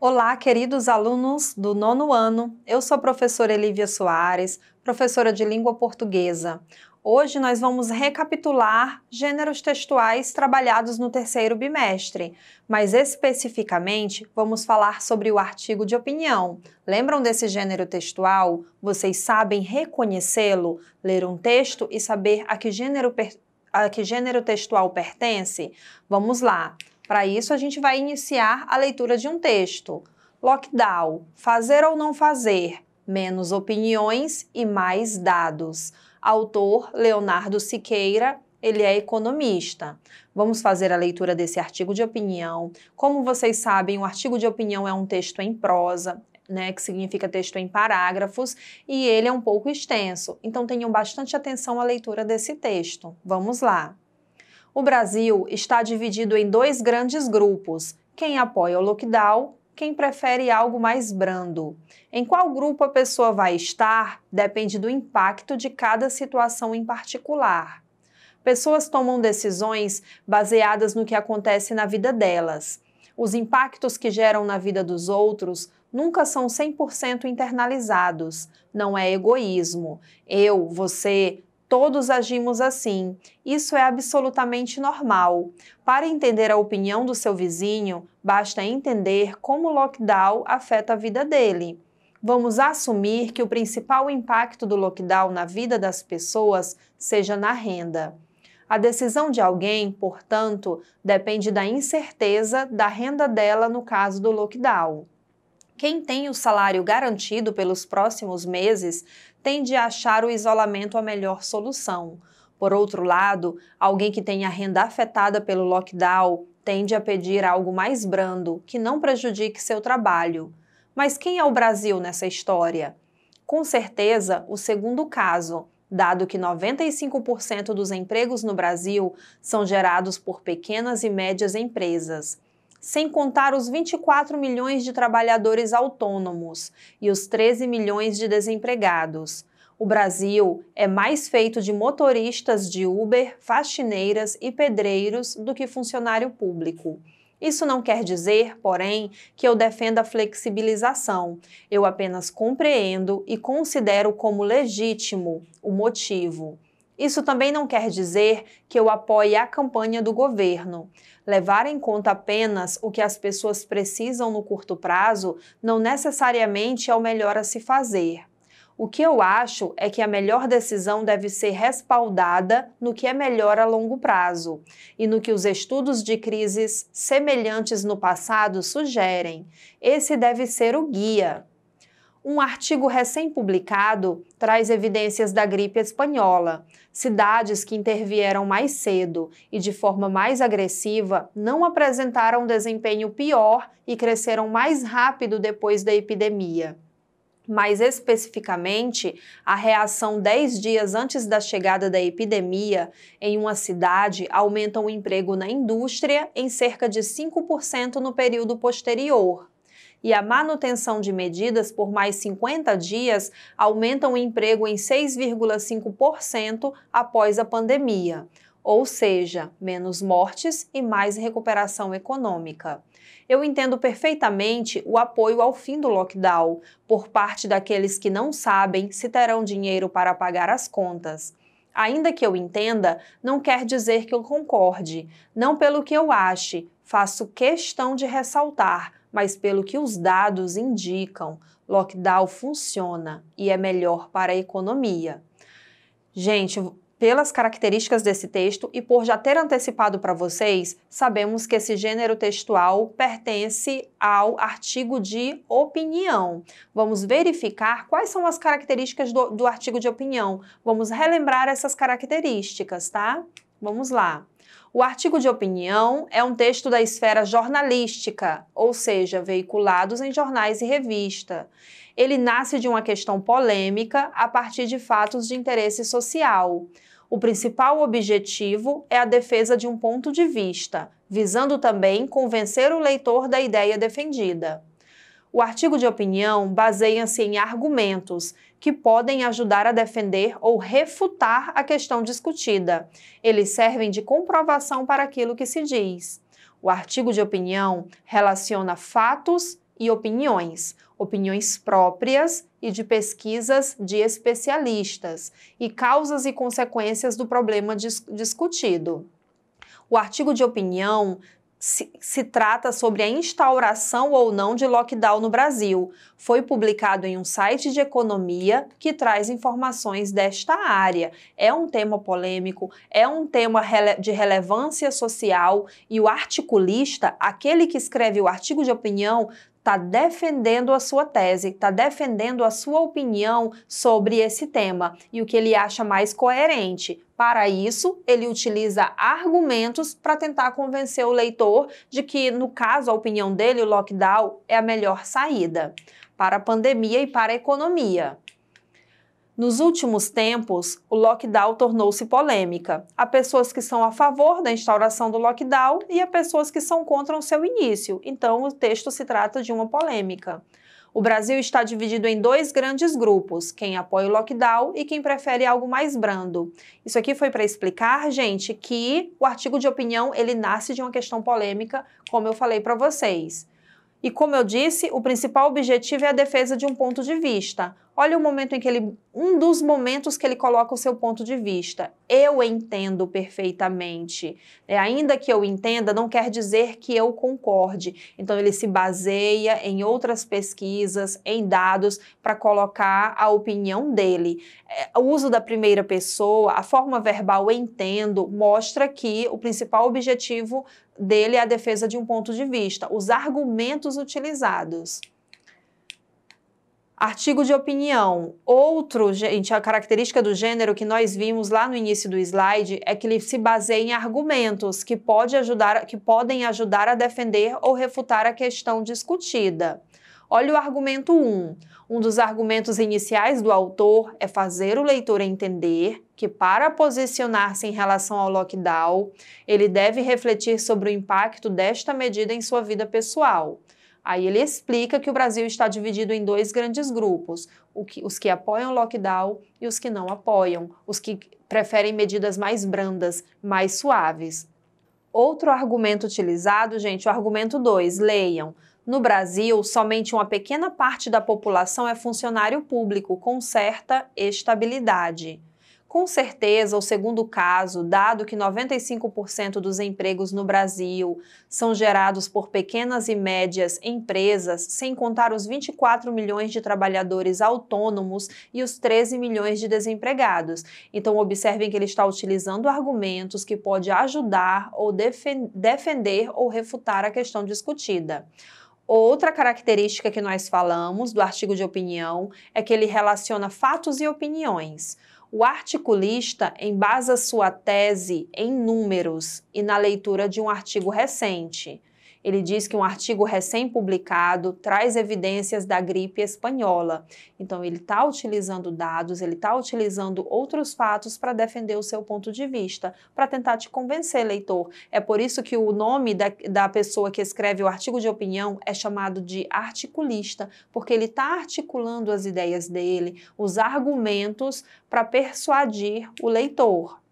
Olá, queridos alunos do nono ano. Eu sou a professora Elívia Soares, professora de língua portuguesa. Hoje nós vamos recapitular gêneros textuais trabalhados no terceiro bimestre, mas especificamente vamos falar sobre o artigo de opinião. Lembram desse gênero textual? Vocês sabem reconhecê-lo? Ler um texto e saber a que gênero textual pertence? Vamos lá! Para isso, a gente vai iniciar a leitura de um texto. Lockdown, fazer ou não fazer, menos opiniões e mais dados. Autor Leonardo Siqueira, ele é economista. Vamos fazer a leitura desse artigo de opinião. Como vocês sabem, o artigo de opinião é um texto em prosa, que significa texto em parágrafos, e ele é um pouco extenso. Então, tenham bastante atenção à leitura desse texto. Vamos lá. O Brasil está dividido em dois grandes grupos, quem apoia o lockdown, quem prefere algo mais brando. Em qual grupo a pessoa vai estar depende do impacto de cada situação em particular. Pessoas tomam decisões baseadas no que acontece na vida delas. Os impactos que geram na vida dos outros nunca são 100% internalizados. Não é egoísmo. Eu, você, todos agimos assim. Isso é absolutamente normal. Para entender a opinião do seu vizinho, basta entender como o lockdown afeta a vida dele. Vamos assumir que o principal impacto do lockdown na vida das pessoas seja na renda. A decisão de alguém, portanto, depende da incerteza da renda dela no caso do lockdown. Quem tem o salário garantido pelos próximos meses tende a achar o isolamento a melhor solução. Por outro lado, alguém que tem a renda afetada pelo lockdown tende a pedir algo mais brando, que não prejudique seu trabalho. Mas quem é o Brasil nessa história? Com certeza, o segundo caso, dado que 95% dos empregos no Brasil são gerados por pequenas e médias empresas. Sem contar os 24 milhões de trabalhadores autônomos e os 13 milhões de desempregados. O Brasil é mais feito de motoristas de Uber, faxineiras e pedreiros do que funcionário público. Isso não quer dizer, porém, que eu defenda a flexibilização. Eu apenas compreendo e considero como legítimo o motivo. Isso também não quer dizer que eu apoie a campanha do governo. Levar em conta apenas o que as pessoas precisam no curto prazo não necessariamente é o melhor a se fazer. O que eu acho é que a melhor decisão deve ser respaldada no que é melhor a longo prazo e no que os estudos de crises semelhantes no passado sugerem. Esse deve ser o guia. Um artigo recém-publicado traz evidências da gripe espanhola. Cidades que intervieram mais cedo e de forma mais agressiva não apresentaram desempenho pior e cresceram mais rápido depois da epidemia. Mais especificamente, a reação 10 dias antes da chegada da epidemia em uma cidade aumenta o emprego na indústria em cerca de 5% no período posterior. E a manutenção de medidas por mais 50 dias aumenta o emprego em 6,5% após a pandemia, ou seja, menos mortes e mais recuperação econômica. Eu entendo perfeitamente o apoio ao fim do lockdown por parte daqueles que não sabem se terão dinheiro para pagar as contas. Ainda que eu entenda, não quer dizer que eu concorde. Não pelo que eu ache, faço questão de ressaltar, mas pelo que os dados indicam. Lockdown funciona e é melhor para a economia. Gente, pelas características desse texto e por já ter antecipado para vocês, sabemos que esse gênero textual pertence ao artigo de opinião. Vamos verificar quais são as características do artigo de opinião. Vamos relembrar essas características, tá? Vamos lá. O artigo de opinião é um texto da esfera jornalística, ou seja, veiculados em jornais e revista. Ele nasce de uma questão polêmica a partir de fatos de interesse social. O principal objetivo é a defesa de um ponto de vista, visando também convencer o leitor da ideia defendida. O artigo de opinião baseia-se em argumentos que podem ajudar a defender ou refutar a questão discutida. Eles servem de comprovação para aquilo que se diz. O artigo de opinião relaciona fatos e opiniões, opiniões próprias e de pesquisas de especialistas, e causas e consequências do problema discutido. O artigo de opinião se trata sobre a instauração ou não de lockdown no Brasil. Foi publicado em um site de economia que traz informações desta área. É um tema polêmico, é um tema de relevância social e o articulista, aquele que escreve o artigo de opinião, está defendendo a sua tese, está defendendo a sua opinião sobre esse tema e o que ele acha mais coerente. Para isso, ele utiliza argumentos para tentar convencer o leitor de que, no caso, a opinião dele, o lockdown, é a melhor saída para a pandemia e para a economia. Nos últimos tempos, o lockdown tornou-se polêmica. Há pessoas que são a favor da instauração do lockdown e há pessoas que são contra o seu início. Então, o texto se trata de uma polêmica. O Brasil está dividido em dois grandes grupos, quem apoia o lockdown e quem prefere algo mais brando. Isso aqui foi para explicar, gente, que o artigo de opinião, ele nasce de uma questão polêmica, como eu falei para vocês. E como eu disse, o principal objetivo é a defesa de um ponto de vista. Olha o momento em que um dos momentos que ele coloca o seu ponto de vista. Eu entendo perfeitamente. Ainda que eu entenda, não quer dizer que eu concorde. Então ele se baseia em outras pesquisas, em dados, para colocar a opinião dele. O uso da primeira pessoa, a forma verbal entendo, mostra que o principal objetivo dele é a defesa de um ponto de vista, os argumentos utilizados. Artigo de opinião. Outro, gente, a característica do gênero que nós vimos lá no início do slide é que ele se baseia em argumentos que podem ajudar a defender ou refutar a questão discutida. Olha o argumento 1. Um dos argumentos iniciais do autor é fazer o leitor entender que, para posicionar-se em relação ao lockdown, ele deve refletir sobre o impacto desta medida em sua vida pessoal. Aí ele explica que o Brasil está dividido em dois grandes grupos, os que apoiam o lockdown e os que não apoiam, os que preferem medidas mais brandas, mais suaves. Outro argumento utilizado, gente, o argumento 2, leiam. No Brasil, somente uma pequena parte da população é funcionário público com certa estabilidade. Com certeza, o segundo caso, dado que 95% dos empregos no Brasil são gerados por pequenas e médias empresas, sem contar os 24 milhões de trabalhadores autônomos e os 13 milhões de desempregados. Então, observem que ele está utilizando argumentos que podem ajudar ou defender ou refutar a questão discutida. Outra característica que nós falamos do artigo de opinião é que ele relaciona fatos e opiniões. O articulista embasa sua tese em números e na leitura de um artigo recente. Ele diz que um artigo recém-publicado traz evidências da gripe espanhola. Então, ele está utilizando dados, ele está utilizando outros fatos para defender o seu ponto de vista, para tentar te convencer, leitor. É por isso que o nome da pessoa que escreve o artigo de opinião é chamado de articulista, porque ele está articulando as ideias dele, os argumentos para persuadir o leitor.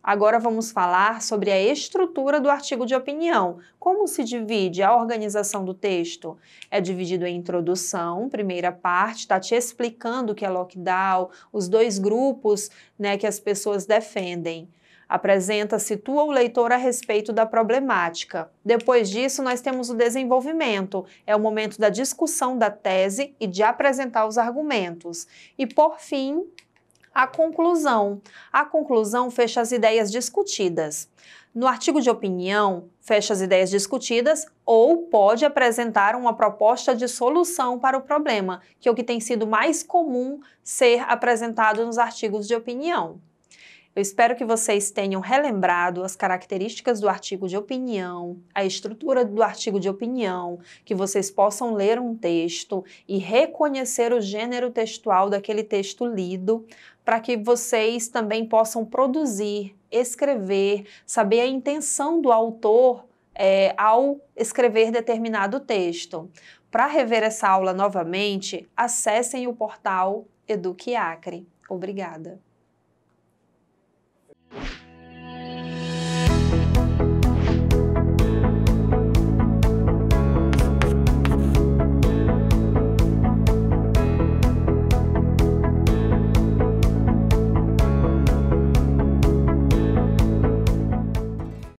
Agora vamos falar sobre a estrutura do artigo de opinião. Como se divide a organização do texto? É dividido em introdução, primeira parte, está te explicando o que é lockdown, os dois grupos, que as pessoas defendem. Situa o leitor a respeito da problemática. Depois disso, nós temos o desenvolvimento. É o momento da discussão da tese e de apresentar os argumentos. E, por fim, a conclusão. A conclusão fecha as ideias discutidas. No artigo de opinião, fecha as ideias discutidas ou pode apresentar uma proposta de solução para o problema, que é o que tem sido mais comum ser apresentado nos artigos de opinião. Eu espero que vocês tenham relembrado as características do artigo de opinião, a estrutura do artigo de opinião, que vocês possam ler um texto e reconhecer o gênero textual daquele texto lido, para que vocês também possam produzir, escrever, saber a intenção do autor ao escrever determinado texto. Para rever essa aula novamente, acessem o portal Eduque Acre. Obrigada.